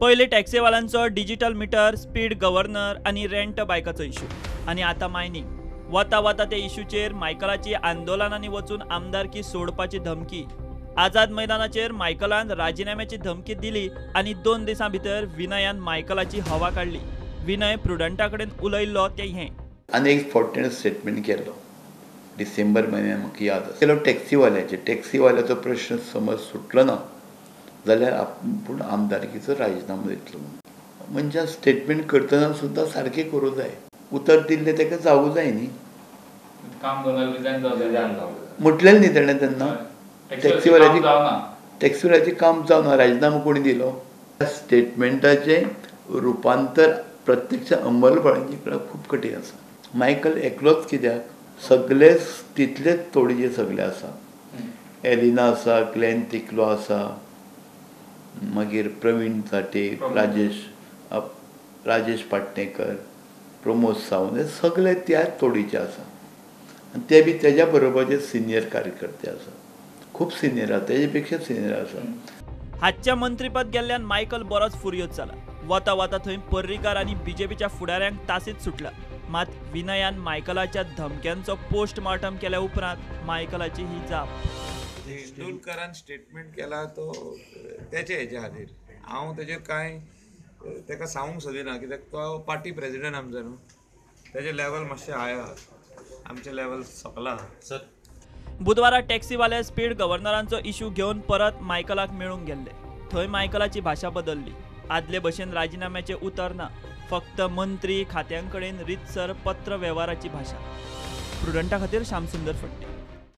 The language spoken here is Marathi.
पहिले टॅक्सीवाल्यांचो डिजिटल मीटर, स्पीड गव्हर्नर आणि रेंट बायकाचो इश्यू, आणि आता मायनिंग. वता वता ते इश्यूचेर मायकलाची आंदोलनांनी वचून आमदारकी सोडपाची धमकी. आझाद मैदानाचेर मायकलान राजिनाम्याची धमकी दिली आणि 2 दिसां भितर विनयान मायकलाची हवा काढली. विनय प्रुडंटा कडेन उलयल्लो ते हें. आनी एक फावटीन स्टेटमेंट केलो डिसेंबर म्हयन्यान, म्हाका याद आसा. केलो टॅक्सीवाल्याचो प्रश्न समज सुटलो ना जाल्यार आपूण आमदारकीचो राजिनामो दितलो. मनशान स्टेटमेंट करतना सुद्दां सारकें करूं जाय. उतर दिल्लें तेका जावूं जाय न्ही. म्हटलेलें न्ही तेणें तेन्ना टॅक्सीवाल्याची काम जावना, राजिनामो कोणी दिलो. स्टेटमेंटाचें रुपांतर प्रत्यक्ष अंमलबजावणी करप खूब कठीण आसा. मायकल एकलोच कित्याक, सगळे तितलेच तोडीचे सगळे आसा. एलिना आसा, ग्लेन तिकलो आसा, मागीर प्रवीण चाटे, राजेश पाटणेकर, प्रमोद सावंत, हे सगळे त्याच तोडीचे आसा. आनी ते बी तेज्या बरोबरचे सिनियर कार्यकर्ते आसा, खूब सिनियर आसा, तेजे पेक्षा सिनियर आसा. हातच्या मंत्रीपद गेल्ल्यान मायकल बरोच फुर्योज जाला. वता वता थंय पर्रीकार आनी बीजेपीच्या फुडाऱ्यांक तासीत सुटला. मात विनयान मायकलाच्या धमक्यांचो पोस्टमॉर्टम केल्या उपरांत मायकलाची ही जाप. तेंडुलकरान स्टेटमेंट केला तो तेचे हेच्या खातीर हांव तेजेर कांय तेका सांगूंक सोदिना, कित्याक तो पार्टी प्रेजिडेंट आमचो न्हू, तेजे लेवल मातशें हाय आहा, आमचे लेवल सकला. बुधवारा टॅक्सीवाले स्पीड गव्हर्नरांचो इश्यू घेवन परत मायकलाक मेळूंक गेल्ले. थंय मायकलाची भाशा बदलली. आदले भशेन राजिनाम्याचे उतर ना, फक्त मंत्री खात्यांकडेन रितसर पत्र वेव्हाराची भाशा. प्रुडंटा खातीर श्यामसुंदर फडते.